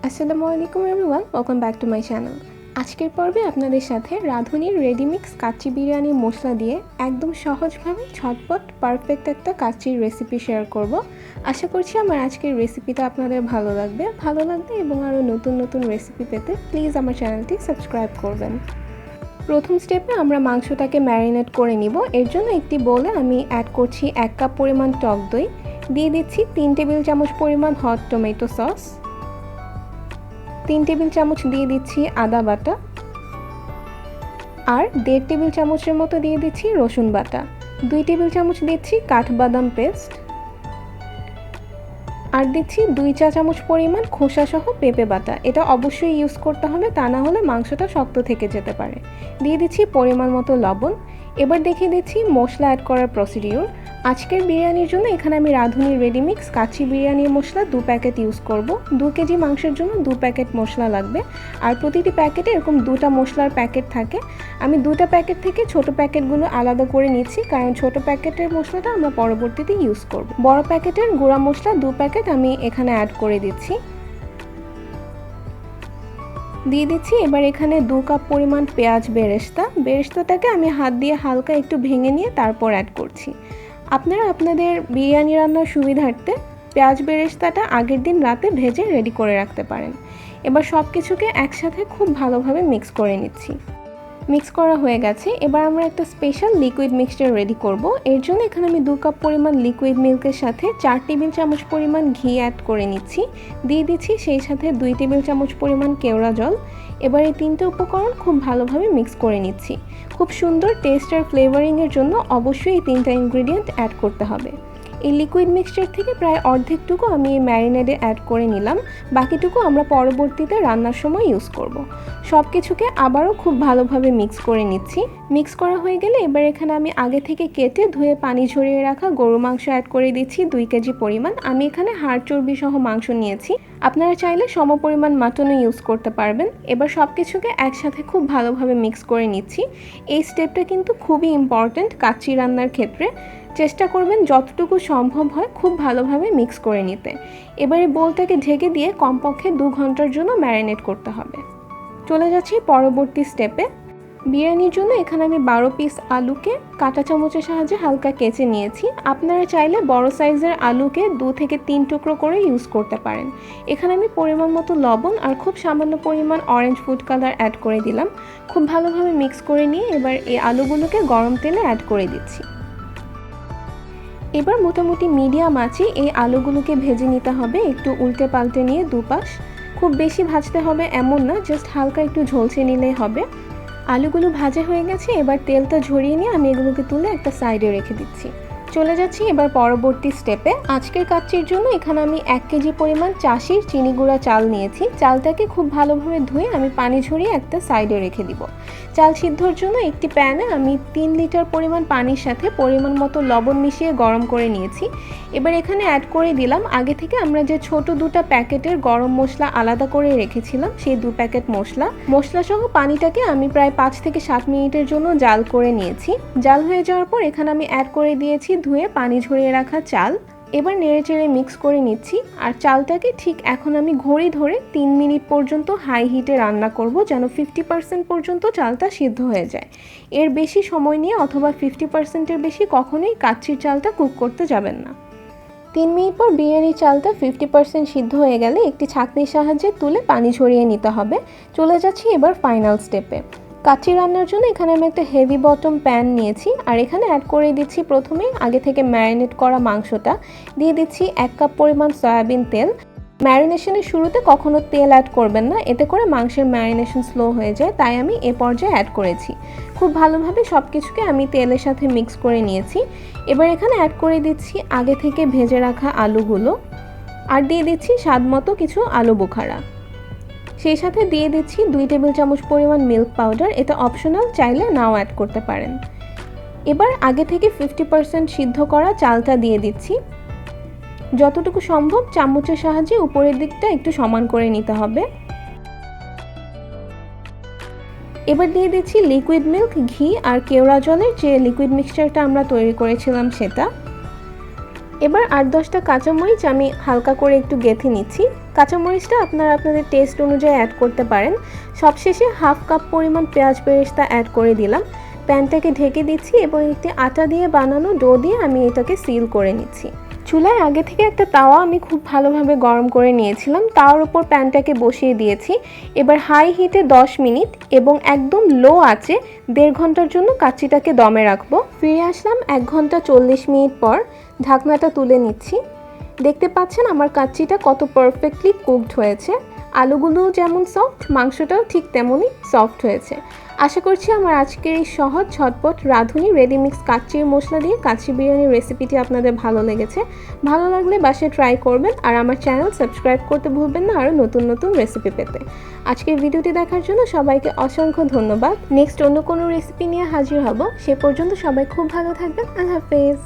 Assalamualaikum everyone, welcome back to my channel. আজকের পর্বে আপনাদের সাথে রাঁধুনির রেডি মিক্স কাচ্চি বিরিয়ানি মশলা দিয়ে একদম সহজভাবে ঝটপট পারফেক্ট একটা কাচ্চির রেসিপি শেয়ার করব। আশা করছি আমার আজকের রেসিপিটা আপনাদের ভালো লাগবে এবং আরও নতুন নতুন রেসিপি পেতে প্লিজ আমার চ্যানেলটি সাবস্ক্রাইব করবেন। প্রথম স্টেপে আমরা মাংসটাকে ম্যারিনেট করে নিব। এর জন্য একটি বোলে আমি অ্যাড করছি 1 কাপ পরিমাণ টক দই, দিয়ে দিচ্ছি 3 টেবিল চামচ পরিমাণ হট টমেটো সস, 3 টেবিল চামচ দিয়ে দিচ্ছি আদা বাটা, আর 1.5 টেবিল চামচের মতো দিয়ে দিচ্ছি রসুন বাটা, 2 টেবিল চামচ দিচ্ছি কাঠবাদাম পেস্ট, আর দিচ্ছি 2 চা চামচ পরিমাণ খোসা সহ পেঁপে বাটা। এটা অবশ্যই ইউজ করতে হবে, তা না হলে মাংসটা শক্ত থেকে যেতে পারে। দিয়ে দিচ্ছি পরিমাণ মতো লবণ। এবার দেখিয়ে দিচ্ছি মশলা অ্যাড করার প্রসিডিউর। আজকের বিরিয়ানির জন্য এখানে আমি রাঁধুনির রেডি মিক্স কাচ্চি বিরিয়ানির মশলা 2 প্যাকেট ইউজ করব। 2 কেজি মাংসের জন্য 2 প্যাকেট মশলা লাগবে, আর প্রতিটি প্যাকেটে এরকম 2টা মশলার প্যাকেট থাকে। আমি 2টা প্যাকেট থেকে ছোট প্যাকেটগুলো আলাদা করে নিচ্ছি, কারণ ছোট প্যাকেটের মশলাটা আমরা পরবর্তীতে ইউজ করব। বড় প্যাকেটের গুঁড়া মশলা 2 প্যাকেট আমি এখানে অ্যাড করে দিচ্ছি। দিয়ে দিচ্ছি এবার এখানে 2 কাপ পরিমাণ পেঁয়াজ বেরেস্তাটাকে আমি হাত দিয়ে হালকা একটু ভেঙে নিয়ে তারপর অ্যাড করছি। আপনারা আপনাদের বিরিয়ানি রান্নার সুবিধার্থে পেঁয়াজ বেরেস্তাটা আগের দিন রাতে ভেজে রেডি করে রাখতে পারেন। এবার সব কিছুকে একসাথে খুব ভালোভাবে মিক্স করে নিচ্ছি। মিক্স করা হয়ে গেছে। এবার আমরা একটা স্পেশাল লিকুইড মিক্সচার রেডি করব। এর জন্য এখানে আমি 2 কাপ পরিমাণ লিকুইড মিল্কের সাথে 4 টেবিল চামচ পরিমাণ ঘি অ্যাড করে নিচ্ছি। দিয়ে দিচ্ছি সেই সাথে 2 টেবিল চামচ পরিমাণ কেওড়া জল। এবার এই 3টে উপকরণ খুব ভালোভাবে মিক্স করে নিচ্ছি। খুব সুন্দর টেস্ট আর ফ্লেভারিংয়ের জন্য অবশ্যই এই 3টা ইনগ্রেডিয়েন্ট অ্যাড করতে হবে। এই লিকুইড মিক্সচার থেকে প্রায় অর্ধেকটুকু আমি এই ম্যারিনেডে অ্যাড করে নিলাম, বাকিটুকু আমরা পরবর্তীতে রান্নার সময় ইউজ করব। সব কিছুকে আবারও খুব ভালোভাবে মিক্স করে নিচ্ছি। মিক্স করা হয়ে গেলে এবার এখানে আমি আগে থেকে কেটে ধুয়ে পানি ঝরিয়ে রাখা গরু মাংস অ্যাড করে দিচ্ছি 2 কেজি পরিমাণ। আমি এখানে হাড় চর্বি সহ মাংস নিয়েছি, আপনারা চাইলে সম পরিমাণ মাটনও ইউজ করতে পারবেন। এবার সব কিছুকে একসাথে খুব ভালোভাবে মিক্স করে নিচ্ছি। এই স্টেপটা কিন্তু খুবই ইম্পর্ট্যান্ট কাচ্চি রান্নার ক্ষেত্রে। চেষ্টা করবেন যতটুকু সম্ভব হয় খুব ভালোভাবে মিক্স করে নিতে। এবারে বোলটাকে ঢেকে দিয়ে কমপক্ষে 2 ঘন্টার জন্য ম্যারিনেট করতে হবে। চলে যাচ্ছি পরবর্তী স্টেপে। বিরিয়ানির জন্য এখানে আমি 12 পিস আলুকে কাঁটা চামচের সাহায্যে হালকা কেচে নিয়েছি। আপনারা চাইলে বড় সাইজের আলুকে 2 থেকে 3 টুকরো করে ইউজ করতে পারেন। এখানে আমি পরিমাণ মতো লবণ আর খুব সামান্য পরিমাণ অরেঞ্জ ফুড কালার অ্যাড করে দিলাম। খুব ভালোভাবে মিক্স করে নিয়ে এবার এই আলুগুলোকে গরম তেলে অ্যাড করে দিচ্ছি। এবার মোটামুটি মিডিয়াম আঁচে এই আলুগুলোকে ভেজে নিতে হবে, একটু উল্টে পাল্টে নিয়ে দুপাশ। খুব বেশি ভাজতে হবে এমন না, জাস্ট হালকা একটু ঝলসে নিলেই হবে। আলুগুলো ভাজা হয়ে গেছে। এবার তেলটা ঝরিয়ে নিয়ে আমি এগুলোকে তুলে একটা সাইডে রেখে দিচ্ছি। চলে যাচ্ছি এবার পরবর্তী স্টেপে। আজকের কাচ্চির জন্য এখানে আমি 1 কেজি পরিমাণ চাষির চিনি গুঁড়া চাল নিয়েছি। চালটাকে খুব ভালোভাবে ধুয়ে আমি পানি ঝরিয়ে একটা সাইডে রেখে দিব। চাল সিদ্ধর জন্য একটি প্যানে আমি 3 লিটার পরিমাণ পানির সাথে পরিমাণ মতো লবণ মিশিয়ে গরম করে নিয়েছি। এবার এখানে অ্যাড করে দিলাম আগে থেকে আমরা যে ছোট 2টা প্যাকেটের গরম মশলা আলাদা করে রেখেছিলাম, সেই 2 প্যাকেট মশলা সহ পানিটাকে আমি প্রায় 5 থেকে 7 মিনিটের জন্য জাল করে নিয়েছি। জাল হয়ে যাওয়ার পর এখানে আমি অ্যাড করে দিয়েছি ধুয়ে পানি ঝরিয়ে রাখা চাল। এবার নেড়েচেড়ে মিক্স করে নিচ্ছি। আর চালটাকে ঠিক এখন আমি ঘড়ি ধরে 3 মিনিট পর্যন্ত হাই হিটে রান্না করব, যেন 50% পর্যন্ত চালটা সিদ্ধ হয়ে যায়। এর বেশি সময় নিয়ে অথবা 50%-এর বেশি কখনোই কাচ্চির চালটা কুক করতে যাবেন না। 3 মিনিট পর বিরিয়ানির চালটা 50% সিদ্ধ হয়ে গেলে একটি ছাঁকনির সাহায্যে তুলে পানি ঝরিয়ে নিতে হবে। চলে যাচ্ছি এবার ফাইনাল স্টেপে। কাচ্চি রান্নার জন্য এখানে আমি একটা হেভি বটম প্যান নিয়েছি, আর এখানে অ্যাড করে দিচ্ছি প্রথমেই আগে থেকে ম্যারিনেট করা মাংসটা। দিয়ে দিচ্ছি 1 কাপ পরিমাণ সয়াবিন তেল। ম্যারিনেশনের শুরুতে কখনো তেল অ্যাড করবেন না, এতে করে মাংসের ম্যারিনেশন স্লো হয়ে যায়, তাই আমি এ পর্যায়ে অ্যাড করেছি। খুব ভালোভাবে সব কিছুকে আমি তেলের সাথে মিক্স করে নিয়েছি। এবার এখানে অ্যাড করে দিচ্ছি আগে থেকে ভেজে রাখা আলুগুলো, আর দিয়ে দিচ্ছি স্বাদ মতো কিছু আলু বোখারা। সেই সাথে দিয়ে দিচ্ছি 2 টেবিল চামচ পরিমাণ মিল্ক পাউডার। এটা অপশনাল, চাইলে নাও অ্যাড করতে পারেন। এবার আগে থেকে 50% সিদ্ধ করা চালটা দিয়ে দিচ্ছি। যতটুকু সম্ভব চামচের সাহায্যে উপরের দিকটা একটু সমান করে নিতে হবে। এবার দিয়ে দিচ্ছি লিকুইড মিল্ক, ঘি আর কেওড়া জলের যে লিকুইড মিক্সচারটা আমরা তৈরি করেছিলাম সেটা। এবার 8-10টা কাঁচামরিচ আমি হালকা করে একটু গেঁথে নিচ্ছি। কাঁচামরিচটা আপনারা আপনাদের টেস্ট অনুযায়ী অ্যাড করতে পারেন। সবশেষে 1/2 কাপ পরিমাণ পেঁয়াজ বেরেস্তা অ্যাড করে দিলাম। প্যানটাকে ঢেকে দিচ্ছি এবং একটি আটা দিয়ে বানানো ডো দিয়ে আমি এটাকে সিল করে নিচ্ছি। চুলায় আগে থেকে একটা তাওয়া আমি খুব ভালোভাবে গরম করে নিয়েছিলাম। তাওয়ার উপর প্যানটাকে বসিয়ে দিয়েছি। এবার হাই হিটে 10 মিনিট এবং একদম লো আঁচে 1.5 ঘন্টার জন্য কাচ্চিটাকে দমে রাখবো। ফিরে আসলাম 1 ঘন্টা 40 মিনিট পর। ঢাকনাটা তুলে নিচ্ছি। দেখতে পাচ্ছেন আমার কাচ্চিটা কত পারফেক্টলি কুকড হয়েছে। আলুগুলো যেমন সফট, মাংসটাও ঠিক তেমনই সফট হয়েছে। আশা করছি আমার আজকের এই সহজ ঝটপট রাঁধুনি রেডিমিক্স কাচ্চির মশলা দিয়ে কাচ্চি বিরিয়ানির রেসিপিটি আপনাদের ভালো লেগেছে। ভালো লাগলে বাসায় ট্রাই করবেন আর আমার চ্যানেল সাবস্ক্রাইব করতে ভুলবেন না আরও নতুন নতুন রেসিপি পেতে। আজকের ভিডিওটি দেখার জন্য সবাইকে অসংখ্য ধন্যবাদ। নেক্সট অন্য কোনো রেসিপি নিয়ে হাজির হব। সে পর্যন্ত সবাই খুব ভালো থাকবেন। আল্লাহ হাফেজ।